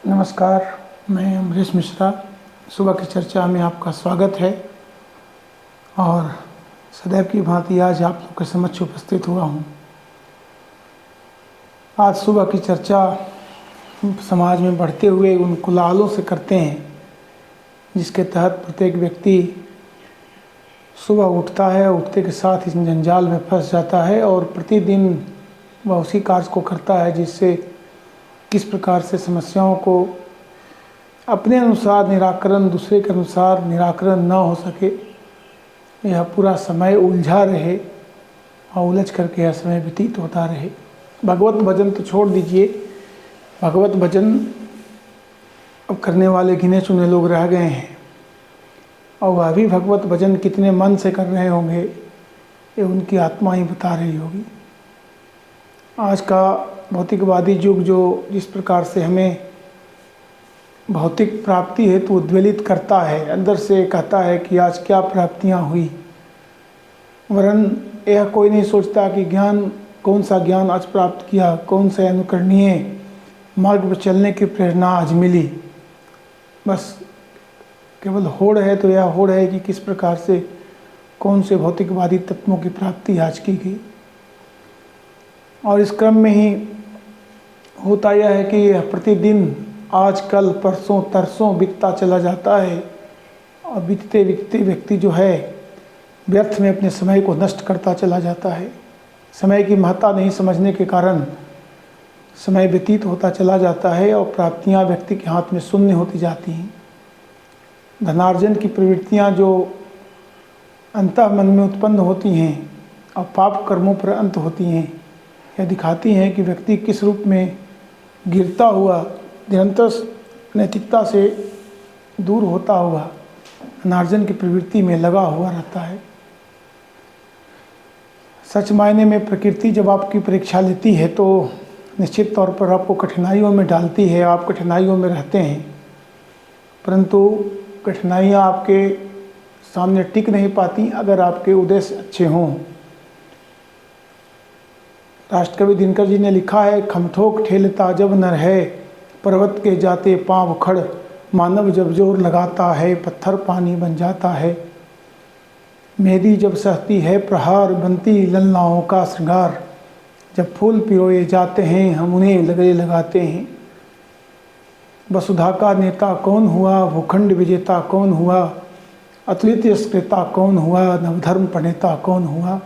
नमस्कार, मैं अमरीश मिश्रा। सुबह की चर्चा में आपका स्वागत है और सदैव की भांति आज आप लोग के समक्ष उपस्थित हुआ हूँ। आज सुबह की चर्चा समाज में बढ़ते हुए उन कुलालों से करते हैं जिसके तहत प्रत्येक व्यक्ति सुबह उठता है, उठते के साथ इस जंजाल में फंस जाता है और प्रतिदिन वह उसी कार्य को करता है जिससे किस प्रकार से समस्याओं को अपने अनुसार निराकरण, दूसरे के अनुसार निराकरण न हो सके, यह पूरा समय उलझा रहे और उलझ करके यह समय व्यतीत होता रहे। भगवत भजन तो छोड़ दीजिए, भगवत भजन अब करने वाले गिने चुने लोग रह गए हैं और वह भी भगवत भजन कितने मन से कर रहे होंगे ये उनकी आत्मा ही बता रही होगी। आज का भौतिकवादी युग जो जिस प्रकार से हमें भौतिक प्राप्ति हेतु उद्वेलित करता है, अंदर से कहता है कि आज क्या प्राप्तियां हुई, वरन यह कोई नहीं सोचता कि ज्ञान, कौन सा ज्ञान आज प्राप्त किया, कौन से अनुकरणीय मार्ग पर चलने की प्रेरणा आज मिली। बस केवल होड़ है तो यह होड़ है कि किस प्रकार से कौन से भौतिकवादी तत्वों की प्राप्ति आज की गई। और इस क्रम में ही होता यह है कि यह प्रतिदिन आज कल परसों तरसों बीतता चला जाता है और बीतते बीतते व्यक्ति जो है व्यर्थ में अपने समय को नष्ट करता चला जाता है। समय की महत्ता नहीं समझने के कारण समय व्यतीत होता चला जाता है और प्राप्तियां व्यक्ति के हाथ में शून्य होती जाती हैं। धनार्जन की प्रवृत्तियां जो अंतः मन में उत्पन्न होती हैं और पाप कर्मों पर अंत होती हैं, यह दिखाती हैं कि व्यक्ति किस रूप में गिरता हुआ, निरंतर नैतिकता से दूर होता हुआ धनार्जन की प्रवृत्ति में लगा हुआ रहता है। सच मायने में प्रकृति जब आपकी परीक्षा लेती है तो निश्चित तौर पर आपको कठिनाइयों में डालती है, आप कठिनाइयों में रहते हैं, परंतु कठिनाइयाँ आपके सामने टिक नहीं पाती अगर आपके उद्देश्य अच्छे हों। राष्ट्रकवि दिनकर जी ने लिखा है, खमठोक ठेलता जब नर है, पर्वत के जाते पांव खड़, मानव जब जोर लगाता है, पत्थर पानी बन जाता है। मेरी जब सहती है प्रहार, बनती ललनाओं का श्रृंगार, जब फूल पिरोए जाते हैं हम उन्हें लगले लगाते हैं। वसुधा का नेता कौन हुआ, भूखंड विजेता कौन हुआ, अतुलित यशक्रेता कौन हुआ, नवधर्म प्रणेता कौन हुआ,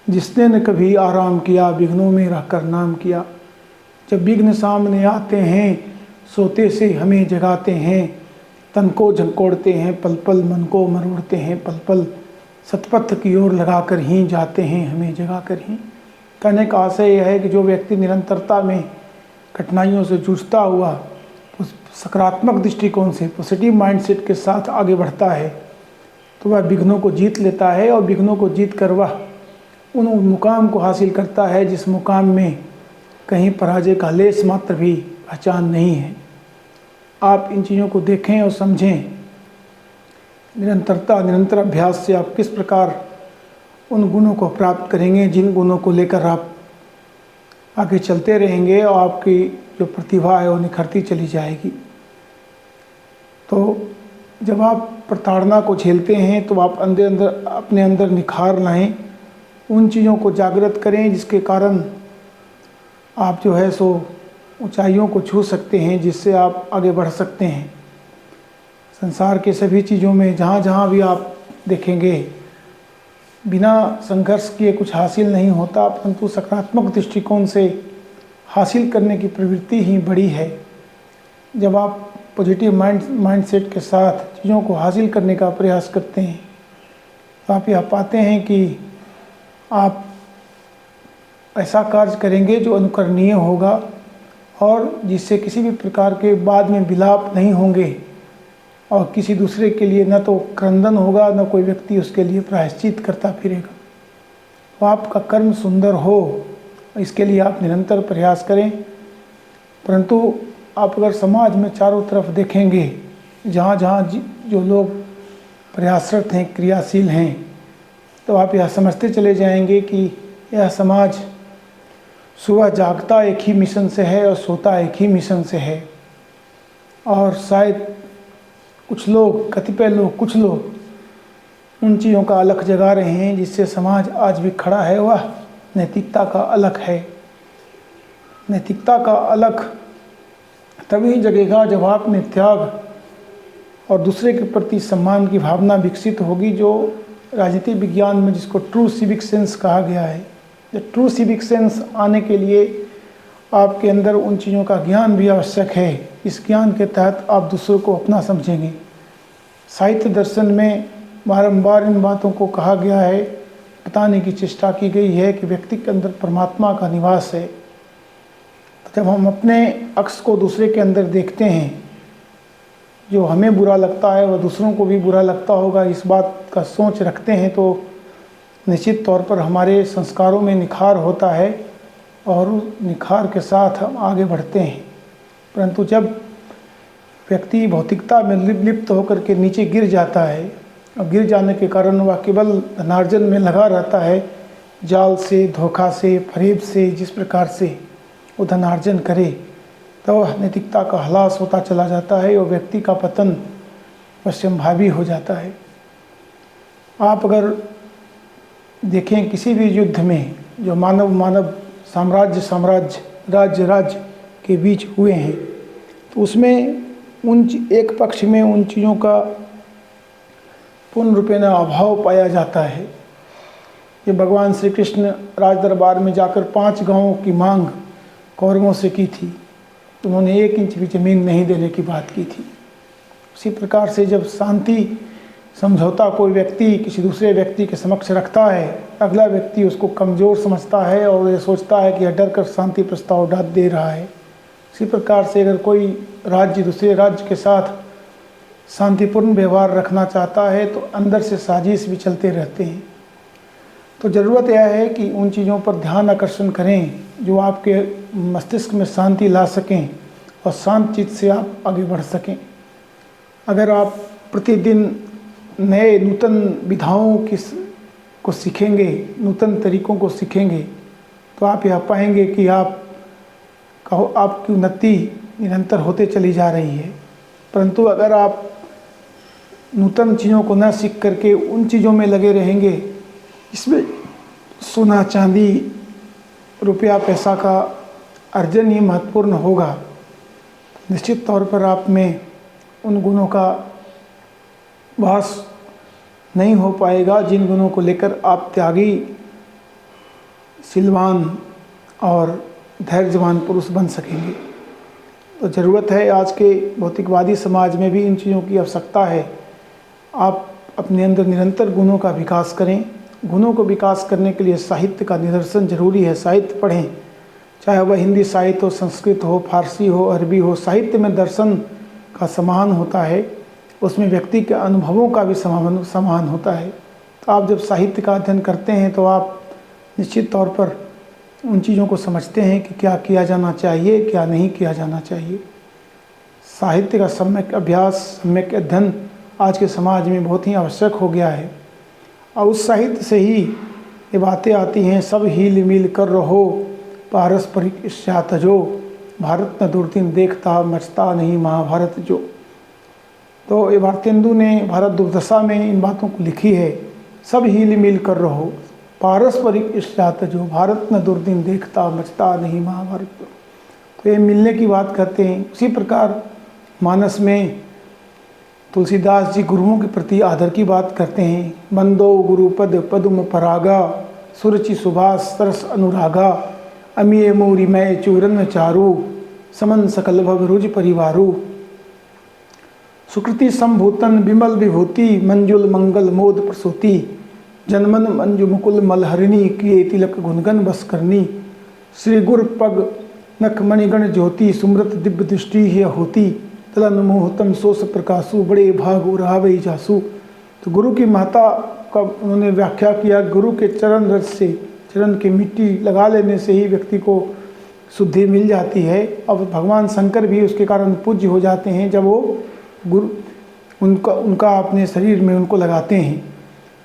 जिसने न कभी आराम किया, विघ्नों में रहकर नाम किया। जब विघ्न सामने आते हैं सोते से हमें जगाते हैं, तन को झंकोड़ते हैं पल पल, मन को मरोड़ते हैं पल पल, सतपथ की ओर लगाकर ही जाते हैं हमें जगाकर ही। कहने का आशय यह है कि जो व्यक्ति निरंतरता में कठिनाइयों से जूझता हुआ उस सकारात्मक दृष्टिकोण से, पॉजिटिव माइंडसेट के साथ आगे बढ़ता है तो वह विघ्नों को जीत लेता है और विघ्नों को जीत कर वह उन मुकाम को हासिल करता है जिस मुकाम में कहीं पराजय का लेस मात्र भी पहचान नहीं है। आप इन चीज़ों को देखें और समझें। निरंतर अभ्यास से आप किस प्रकार उन गुणों को प्राप्त करेंगे जिन गुणों को लेकर आप आगे चलते रहेंगे और आपकी जो प्रतिभा है वो निखरती चली जाएगी। तो जब आप प्रताड़ना को झेलते हैं तो आप अपने अंदर निखार लाएं, उन चीज़ों को जागृत करें जिसके कारण आप जो है सो ऊंचाइयों को छू सकते हैं, जिससे आप आगे बढ़ सकते हैं। संसार के सभी चीज़ों में जहाँ जहाँ भी आप देखेंगे बिना संघर्ष किए कुछ हासिल नहीं होता, परंतु सकारात्मक दृष्टिकोण से हासिल करने की प्रवृत्ति ही बड़ी है। जब आप पॉजिटिव माइंडसेट के साथ चीज़ों को हासिल करने का प्रयास करते हैं तो आप यह पाते हैं कि आप ऐसा कार्य करेंगे जो अनुकरणीय होगा और जिससे किसी भी प्रकार के बाद में विलाप नहीं होंगे और किसी दूसरे के लिए न तो क्रंदन होगा, न कोई व्यक्ति उसके लिए प्रायश्चित करता फिरेगा। तो आपका कर्म सुंदर हो, इसके लिए आप निरंतर प्रयास करें। परंतु आप अगर समाज में चारों तरफ देखेंगे, जहाँ जहाँ जो लोग प्रयासरत हैं, क्रियाशील हैं, तो आप यह समझते चले जाएंगे कि यह समाज सुबह जागता एक ही मिशन से है और सोता एक ही मिशन से है। और शायद कुछ लोग, कतिपय लोग, कुछ लोग उन चीज़ों का अलख जगा रहे हैं जिससे समाज आज भी खड़ा है, वह नैतिकता का अलख है। नैतिकता का अलख तभी जगेगा जब आप में त्याग और दूसरे के प्रति सम्मान की भावना विकसित होगी, जो राजनीतिक विज्ञान में जिसको ट्रू सिविक सेंस कहा गया है। ट्रू सिविक सेंस आने के लिए आपके अंदर उन चीज़ों का ज्ञान भी आवश्यक है। इस ज्ञान के तहत आप दूसरों को अपना समझेंगे। साहित्य दर्शन में बारंबार इन बातों को कहा गया है, बताने की चेष्टा की गई है कि व्यक्ति के अंदर परमात्मा का निवास है। तो जब हम अपने अक्स को दूसरे के अंदर देखते हैं, जो हमें बुरा लगता है वह दूसरों को भी बुरा लगता होगा, इस बात का सोच रखते हैं, तो निश्चित तौर पर हमारे संस्कारों में निखार होता है और उस निखार के साथ हम आगे बढ़ते हैं। परंतु जब व्यक्ति भौतिकता में लिप्त होकर के नीचे गिर जाता है और गिर जाने के कारण वह केवल धनार्जन में लगा रहता है, जाल से, धोखा से, फरेब से, जिस प्रकार से वो धनार्जन करे, तो वह नैतिकता का ह्रास होता चला जाता है और व्यक्ति का पतन अवश्यंभावी हो जाता है। आप अगर देखें किसी भी युद्ध में जो मानव मानव, साम्राज्य साम्राज्य, राज्य राज्य के बीच हुए हैं, तो उसमें एक पक्ष में उन चीज़ों का पूर्ण रूपेण अभाव पाया जाता है। ये भगवान श्री कृष्ण राज दरबार में जाकर 5 गांवों की मांग कौरवों से की थी, उन्होंने 1 इंच भी ज़मीन नहीं देने की बात की थी। उसी प्रकार से जब शांति समझौता कोई व्यक्ति किसी दूसरे व्यक्ति के समक्ष रखता है, अगला व्यक्ति उसको कमज़ोर समझता है और ये सोचता है कि यह डर कर शांति प्रस्ताव दे रहा है। इसी प्रकार से अगर कोई राज्य दूसरे राज्य के साथ शांतिपूर्ण व्यवहार रखना चाहता है तो अंदर से साजिश भी चलते रहते हैं। तो ज़रूरत यह है कि उन चीज़ों पर ध्यान आकर्षण करें जो आपके मस्तिष्क में शांति ला सकें और शांत चित्त से आप आगे बढ़ सकें। अगर आप प्रतिदिन नए नूतन विधाओं को सीखेंगे, नूतन तरीक़ों को सीखेंगे, तो आप यह पाएंगे कि आपकी उन्नति निरंतर होते चली जा रही है। परंतु अगर आप नूतन चीज़ों को न सीख करके उन चीज़ों में लगे रहेंगे इसमें सोना चांदी रुपया पैसा का अर्जन ही महत्वपूर्ण होगा, निश्चित तौर पर आप में उन गुणों का वास नहीं हो पाएगा जिन गुणों को लेकर आप त्यागी, शीलवान और धैर्यवान पुरुष बन सकेंगे। तो ज़रूरत है, आज के भौतिकवादी समाज में भी इन चीज़ों की आवश्यकता है। आप अपने अंदर निरंतर गुणों का विकास करें। गुणों को विकास करने के लिए साहित्य का निदर्शन जरूरी है। साहित्य पढ़ें, चाहे वह हिंदी साहित्य हो, संस्कृत हो, फारसी हो, अरबी हो। साहित्य में दर्शन का समान होता है, उसमें व्यक्ति के अनुभवों का भी समान होता है। तो आप जब साहित्य का अध्ययन करते हैं तो आप निश्चित तौर पर उन चीज़ों को समझते हैं कि क्या किया जाना चाहिए, क्या नहीं किया जाना चाहिए। साहित्य का सम्यक अभ्यास, सम्यक अध्ययन आज के समाज में बहुत ही आवश्यक हो गया है। और उस साहित्य से ही ये बातें आती हैं, सब हिल मिल कर रहो, पारस्परिक ईर्ष्या तजो, भारत न दुर्दिन देखता मचता नहीं महाभारत जो। तो ये भारतेंदु ने भारत दुर्दशा में इन बातों को लिखी है। सब हिल मिल कर रहो, पारस्परिक ईर्ष्या तजो, भारत न दुर्दिन देखता मचता नहीं महाभारत जो। तो ये मिलने की बात करते हैं। उसी प्रकार मानस में तुलसीदास जी गुरुओं के प्रति आदर की बात करते हैं। बंदो गुरुपद पदुम परागा, सुरचि सुभाष सरस अनुरागा, अमीय मोरी मय चूरन चारू, समन सकल भव रुज परिवारू। सुकृति संभूतन विमल विभूति, मंजुल मंगल मोद प्रसूति, जनमन मंजु मुकुल मलहरिणी, किए तिलक गुनगन बस करनी। श्री गुर पग नख मणिगण ज्योति, सुमृत दिव्य दृष्टि ही होती, तलन मोहतम सोस प्रकाशु, बड़े भाग उरावई जासु। तो गुरु की महत्ता का उन्होंने व्याख्या किया। गुरु के चरण रज से, चरण की मिट्टी लगा लेने से ही व्यक्ति को शुद्धि मिल जाती है। अब भगवान शंकर भी उसके कारण पूज्य हो जाते हैं जब वो गुरु उनका अपने शरीर में उनको लगाते हैं।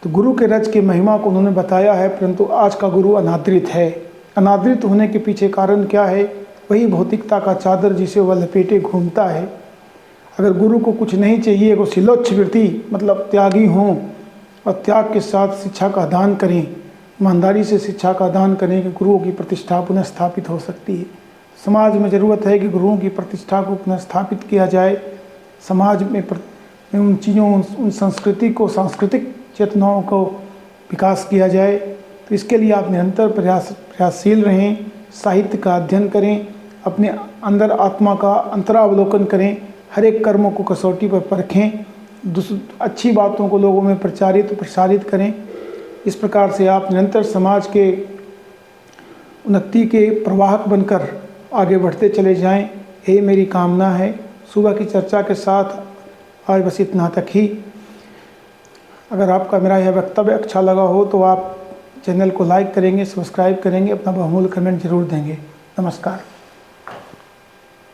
तो गुरु के रज की महिमा को उन्होंने बताया है। परंतु आज का गुरु अनादृत है। अनादृत होने के पीछे कारण क्या है? वही भौतिकता का चादर जिसे वह लपेटे घूमता है। अगर गुरु को कुछ नहीं चाहिए, वो सिलोच्छ वृत्ति मतलब त्यागी हों और त्याग के साथ शिक्षा का दान करें, ईमानदारी से शिक्षा का दान करें कि गुरुओं की प्रतिष्ठा पुनः स्थापित हो सकती है। समाज में ज़रूरत है कि गुरुओं की प्रतिष्ठा को पुनः स्थापित किया जाए। समाज में उन चीज़ों, उन संस्कृति को, सांस्कृतिक चेतनाओं को विकास किया जाए। तो इसके लिए आप निरंतर प्रयासशील रहें, साहित्य का अध्ययन करें, अपने अंदर आत्मा का अंतरावलोकन करें, हर एक कर्मों को कसौटी पर परखें, अच्छी बातों को लोगों में प्रसारित करें। इस प्रकार से आप निरंतर समाज के उन्नति के प्रवाहक बनकर आगे बढ़ते चले जाएं, यही मेरी कामना है। सुबह की चर्चा के साथ आज बस इतना तक ही। अगर आपका मेरा यह वक्तव्य अच्छा लगा हो तो आप चैनल को लाइक करेंगे, सब्सक्राइब करेंगे, अपना बहुमूल्य कमेंट जरूर देंगे। नमस्कार।